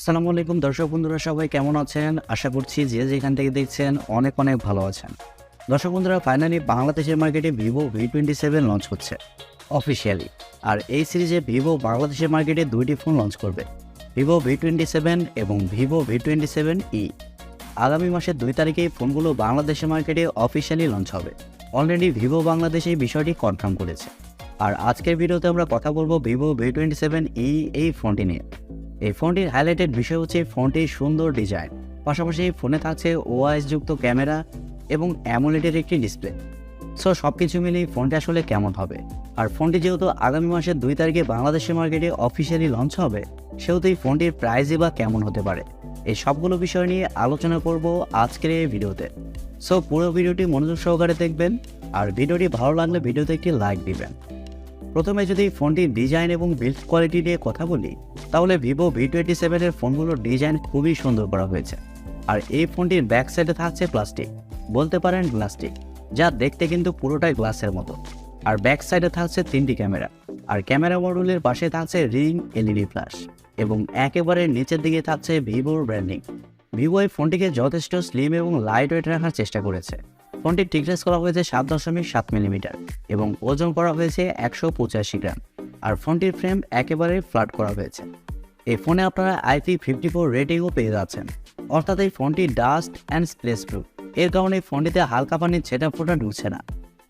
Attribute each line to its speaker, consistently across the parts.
Speaker 1: আসসালামু আলাইকুম দর্শক বন্ধুরা, সবাই কেমন আছেন? আশা করছি যে যেখান থেকে দেখছেন অনেক ভালো আছেন। দর্শক বন্ধুরা, ফাইনালি বাংলাদেশের মার্কেটে ভিভো V27 লঞ্চ হচ্ছে অফিসিয়ালি। আর এই সিরিজে ভিভো বাংলাদেশের মার্কেটে দুইটি ফোন লঞ্চ করবে, ভিভো V27 এবং ভিভো V27e। আগামী মাসের 2 তারিখে এই ফোনগুলো বাংলাদেশের মার্কেটে অফিসিয়ালি লঞ্চ হবে। অলরেডি ভিভো বাংলাদেশ এই বিষয়টি কনফার্ম করেছে। আর আজকের ভিডিওতে আমরা কথা বলবো ভিভো V27e এই ফোনটি নিয়ে। এই ফোনটির হাইলাইটেড বিষয় হচ্ছে ফোনটির সুন্দর ডিজাইন, পাশাপাশি এই ফোনে থাকছে ওআইএস যুক্ত ক্যামেরা এবং অ্যামোলেডের একটি ডিসপ্লে। সো সব কিছু মিলিয়ে ফোনটি আসলে কেমন হবে। আর ফোনটি যেহেতু আগামী মাসের 2 তারিখে বাংলাদেশের মার্কেটে অফিসিয়ালি লঞ্চ হবে, সেহেতু এই ফোনটির প্রাইসই বা কেমন হতে পারে, এই সবগুলো বিষয় নিয়ে আলোচনা করব আজকের এই ভিডিওতে। সো পুরো ভিডিওটি মনোযোগ সহকারে দেখবেন, আর ভিডিওটি ভালো লাগলে ভিডিওতে একটি লাইক দিবেন। প্রথমে যদি ফোনটির ডিজাইন এবং বিল্ড কোয়ালিটি নিয়ে কথা বলি, তাহলে ভিভো V27 এর ফোনগুলোর ডিজাইন খুবই সুন্দর করা হয়েছে। আর এই ফোনটির ব্যাক সাইডে থাকছে প্লাস্টিক, বলতে পারেন প্লাস্টিক, যা দেখতে কিন্তু পুরোটাই গ্লাসের মতো। আর ব্যাক সাইডে থাকছে 3টি ক্যামেরা, আর ক্যামেরা মডিউলের পাশে থাকছে রিং এলইডি ফ্ল্যাশ, এবং একেবারে নিচের দিকে থাকছে ভিভোর ব্র্যান্ডিং। ভিভো এই ফোনটিকে যথেষ্ট স্লিম এবং লাইট ওয়েট রাখার চেষ্টা করেছে। ফোনটি থিকনেস করা হয়েছে 7.7 মিলিমিটার এবং ওজন করা হয়েছে 185 গ্রাম। আর ফোনটির ফ্রেম একেবারে ফ্ল্যাট করা হয়েছে। এই ফোনে আপনারা IP54 রেটিংও পেয়ে যাচ্ছেন, অর্থাৎ এই ফোনটি ডাস্ট অ্যান্ড স্প্লেশ প্রুফ। এর কারণে ফোনটিতে হালকা পানির ছেটা ফোটা ঢুকছে না।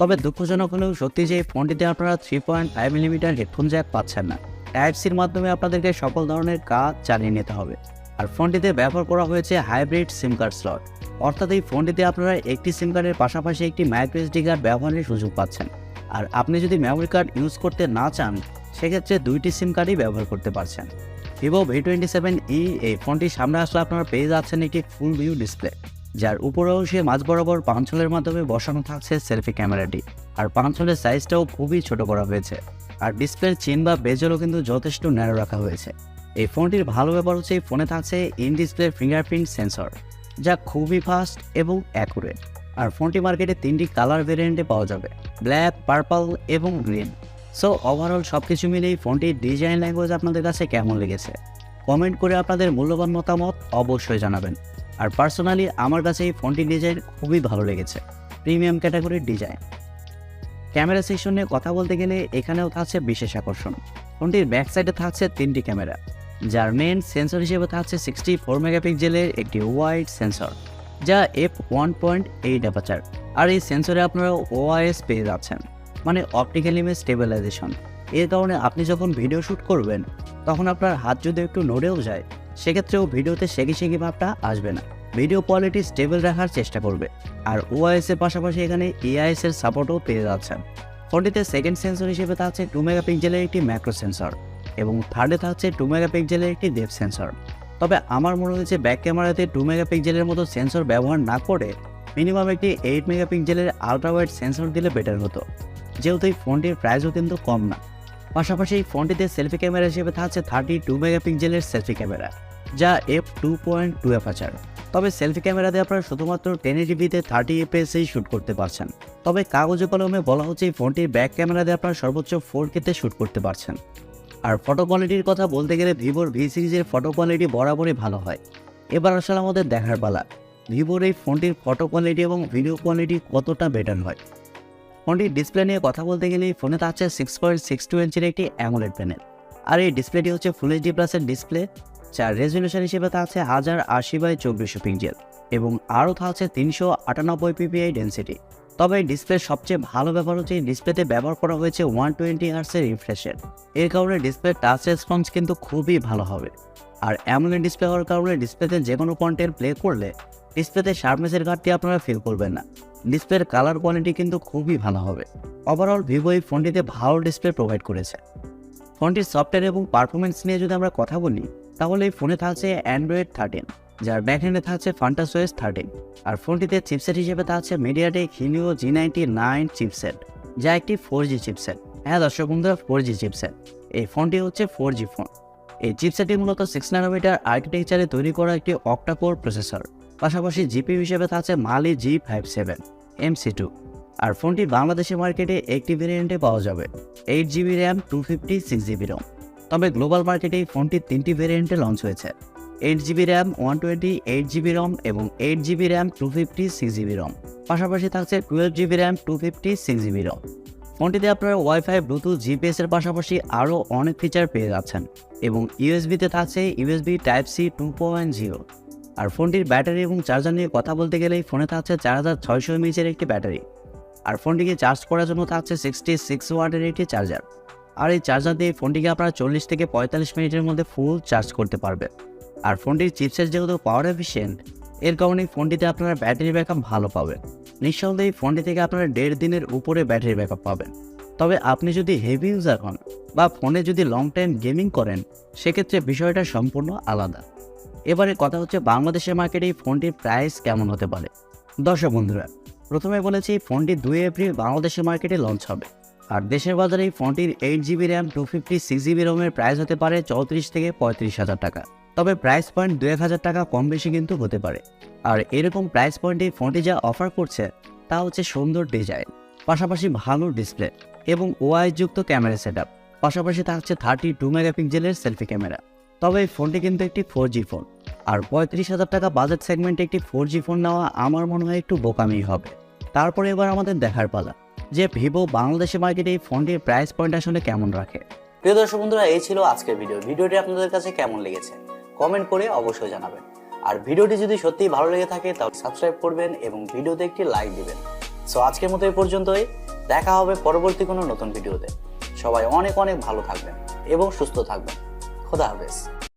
Speaker 1: তবে দুঃখজনক হলেও সত্যি যে এই ফোনটিতে আপনারা 3.5 মিলিমিটার হেডফোন জ্যাক পাচ্ছেন না। টাইপ-সির মাধ্যমে আপনাদেরকে সকল ধরনের কাজ চালিয়ে নিতে হবে। আর ফোনটিতে ব্যবহার করা হয়েছে হাইব্রিড সিম কার্ড স্লট, অর্থাৎ এই ফোনটিতে আপনারা একটি সিম কার্ডের পাশাপাশি একটি মাইক্রোএসডি কার্ড ব্যবহারের সুযোগ পাচ্ছেন। আর আপনি যদি মেমোরি কার্ড ইউজ করতে না চান, সেক্ষেত্রে 2টি সিম কার্ডই ব্যবহার করতে পারছেন। ভিভো V27e এই ফোনটির সামনে আসলে আপনারা পেয়ে যাচ্ছেন একটি ফুল ভিউ ডিসপ্লে, যার উপর অংশে মাঝ বরাবর পাঞ্চলের মাধ্যমে বসানো থাকছে সেলফি ক্যামেরাটি। আর পাঞ্চলের সাইজটাও খুবই ছোট করা হয়েছে। আর ডিসপ্লের চেন বা বেজেলও কিন্তু যথেষ্ট ন্যারো রাখা হয়েছে। এই ফোনটির ভালো ব্যাপার হচ্ছে এই ফোনে থাকছে ইন ডিসপ্লে ফিঙ্গারপ্রিন্ট সেন্সর, যা খুবই ফাস্ট এবং অ্যাকুরেট। আর ফোনটি মার্কেটে 3টি কালার ভেরিয়েন্টে পাওয়া যাবে, ব্ল্যাক, পার্পল এবং গ্রিন। সো ওভারঅল সব কিছু মিলিয়ে ফোনটির ডিজাইন ল্যাঙ্গুয়েজ আপনাদের কাছে কেমন লেগেছে, কমেন্ট করে আপনাদের মূল্যবান মতামত অবশ্যই জানাবেন। আর পার্সোনালি আমার কাছে এই ফোনটির ডিজাইন খুবই ভালো লেগেছে, প্রিমিয়াম ক্যাটাগরির ডিজাইন। ক্যামেরা সেকশন নিয়ে কথা বলতে গেলে এখানেও থাকছে বিশেষ আকর্ষণ। ফোনটির ব্যাক সাইডে থাকছে 3টি ক্যামেরা, যার মেন সেন্সর হিসেবে থাকছে 64 মেগাপিক্সেলের একটি ওয়াইড সেন্সর, যা f1.8 অ্যাপারচার। আর এই সেন্সরে আপনারা ওআইএস পেয়ে যাচ্ছেন, মানে অপটিক্যাল ইমেজ স্টেবিলাইজেশন। এর কারণে আপনি যখন ভিডিও শ্যুট করবেন, তখন আপনার হাত যদি একটু নড়েও যায়, সেক্ষেত্রেও ভিডিওতে সেকি ভাবটা আসবে না। ভিডিও কোয়ালিটি স্টেবল রাখার চেষ্টা করবে। আর ওআইএস এর পাশাপাশি এখানে এআইএস এর সাপোর্টও পেয়ে যাচ্ছেন। ফোনটিতে সেকেন্ড সেন্সর হিসেবে থাকছে 2 মেগাপিক্সেলের একটি ম্যাক্রো সেন্সর, এবং থার্ডে থাকছে 2 মেগাপিক্সেলের একটি ডেপথ সেন্সর। তবে আমার মনে হয়েছে ব্যাক ক্যামেরাতে 2 মেগাপিক্সেলের মতো সেন্সর ব্যবহার না করে মিনিমাম একটি 8 মেগাপিক্সেলের আলট্রা ওয়াইড সেন্সর দিলে বেটার হতো, যেহেতু এই ফোনটির প্রাইসও কিন্তু কম না। পাশাপাশি এই ফোনটিতে সেলফি ক্যামেরা হিসেবে থাকছে 32 মেগাপিক্সেলের সেলফি ক্যামেরা, যা f2.2 অ্যাপারচার। তবে সেলফি ক্যামেরা দিয়ে আপনারা শুধুমাত্র 1080p-তে 30 fps-এই শ্যুট করতে পারছেন। তবে কাগজে কলমে বলা হচ্ছে এই ফোনটির ব্যাক ক্যামেরা দিয়ে আপনারা সর্বোচ্চ 4K-তে শ্যুট করতে পারছেন। আর ফটো কোয়ালিটির কথা বলতে গেলে ভিভোর V সিরিজের ফটো কোয়ালিটি বরাবরই ভালো হয়। এবার আসলে আমাদের দেখার পালা, ভিভোর এই ফোনটির ফটো কোয়ালিটি এবং ভিডিও কোয়ালিটি কতটা বেটার হয়। ফোনটির ডিসপ্লে নিয়ে কথা বলতে গেলে এই ফোনে থাকছে 6.62 ইঞ্চির একটি অ্যামোলেড প্যানেল। আর এই ডিসপ্লেটি হচ্ছে ফুল এইচডি প্লাসের ডিসপ্লে, যার রেজলিউশন হিসেবে থাকছে 1080x2400 পিক্সেল, এবং আরও থাকছে 398 ppi ডেন্সিটি। তবে এই ডিসপ্লের সবচেয়ে ভালো ব্যাপার হচ্ছে এই ডিসপ্লেতে ব্যবহার করা হয়েছে 120 হার্টজের রিফ্রেশ রেট। এর কারণে ডিসপ্লের টাচ রেসপন্স কিন্তু খুবই ভালো হবে। আর অ্যামোলেড ডিসপ্লে হওয়ার কারণে ডিসপ্লেতে যে কোনো কন্টেন্ট প্লে করলে ডিসপ্লেতে শার্পনেসের ঘাটতি আপনারা ফিল করবেন না। ডিসপ্লের কালার কোয়ালিটি কিন্তু খুবই ভালো হবে। ওভারঅল ভিভো এই ফোনটিতে ভালো ডিসপ্লে প্রোভাইড করেছে। ফোনটির সফটওয়্যার এবং পারফরমেন্স নিয়ে যদি আমরা কথা বলি, তাহলে এই ফোনে থাকছে অ্যান্ড্রয়েড 13, যার ব্যাকহ্যান্ডে থাকছে FantasOS 13। আর ফোনটিতে চিপসেট হিসেবে থাকছে Mediatek Helio G99 চিপসেট, যা একটি 4G চিপসেট। হ্যাঁ দর্শক বন্ধুরা, 4G চিপসেট। এই ফোনটি হচ্ছে 4G ফোন। এই চিপসেটটি মূলত 6 ন্যানোমিটার আর্কিটেকচারে তৈরি করা একটি অক্টা-কোর প্রসেসর। পাশাপাশি জিপিইউ হিসেবে থাকছে Mali G57 MC2। আর ফোনটি বাংলাদেশের মার্কেটে একটি ভেরিয়েন্টে পাওয়া যাবে, 8GB RAM 256GB ROM। তবে গ্লোবাল মার্কেটে এই ফোনটি 3টি ভেরিয়েন্টে লঞ্চ হয়েছে। 8GB র্যাম 128GB ROM এবং 8GB র্যাম 256GB ROM। পাশাপাশি থাকছে 12GB র্যাম 256GB ROM। ফোনটিতে আপনারা ওয়াইফাই, ব্লুটুথ, জিপিএস এর পাশাপাশি আরও অনেক ফিচার পেয়ে যাচ্ছেন এবং ইউএসবিতে থাকছে ইউএসবি Type-C 2.0। আর ফোনটির ব্যাটারি এবং চার্জার নিয়ে কথা বলতে গেলেই ফোনে থাকছে 4600 mAh এর একটি ব্যাটারি। আর ফোনটিকে চার্জ করার জন্য থাকছে 66 ওয়াটের একটি চার্জার। আর এই চার্জার দিয়ে ফোনটিকে আপনারা 40 থেকে 45 মিনিটের মধ্যে ফুল চার্জ করতে পারবেন। আর ফোনটির চিপসেট যেহেতু পাওয়ার এফিশিয়েন্ট, এর কারণে ফোনটিতে আপনারা ব্যাটারি ব্যাকআপ ভালো পাবেন। নিঃসন্দেহে ফোনটি থেকে আপনারা 1.5 দিনের উপরে ব্যাটারি ব্যাকআপ পাবেন। তবে আপনি যদি হেভি ইউজার হন বা ফোনে যদি লং টাইম গেমিং করেন, সেক্ষেত্রে বিষয়টা সম্পূর্ণ আলাদা। এবারে কথা হচ্ছে বাংলাদেশের মার্কেটে এই ফোনটির প্রাইস কেমন হতে পারে। দর্শক বন্ধুরা, প্রথমে বলেছি ফোনটি 2 এপ্রিল বাংলাদেশের মার্কেটে লঞ্চ হবে। আর দেশের বাজারে এই ফোনটির 8GB র্যাম 256GB ROM এর প্রাইস হতে পারে 34 থেকে 35,000 টাকা। তবে প্রাইস পয়েন্ট 2-1000 টাকা কম বেশি কিন্তু হতে পারে। আর এরকম প্রাইস পয়েন্টে ফোনটি যা অফার করছে তা হচ্ছে সুন্দর ডিজাইন, পাশাপাশি ভালো ডিসপ্লে এবং ওআইযুক্ত ক্যামেরা সেটআপ, পাশাপাশি থাকছে 32 মেগাপিক্সেলের সেলফি ক্যামেরা। তবে এই ফোনটি কিন্তু একটি 4G ফোন, আর 35,000 টাকা বাজেট সেগমেন্টে একটি 4G ফোন নেওয়া আমার মনে হয় একটু বোকামি হবে। তারপরে এবার আমাদের দেখার পালা যে ভিভো বাংলাদেশের মার্কেটে এই ফোনটির প্রাইস পয়েন্ট আসলে কেমন রাখে। প্রিয় দর্শক বন্ধুরা, এই ছিল আজকের ভিডিওটি আপনাদের কাছে কেমন লেগেছে কমেন্ট করে অবশ্যই জানাবেন। আর ভিডিওটি যদি সত্যিই ভালো লেগে থাকে তাহলে সাবস্ক্রাইব করবেন এবং ভিডিওতে একটি লাইক দিবেন। সো আজকের মতো এই পর্যন্তই, দেখা হবে পরবর্তী কোনো নতুন ভিডিওতে। সবাই অনেক অনেক ভালো থাকবেন এবং সুস্থ থাকবেন। খোদা হাফেজ।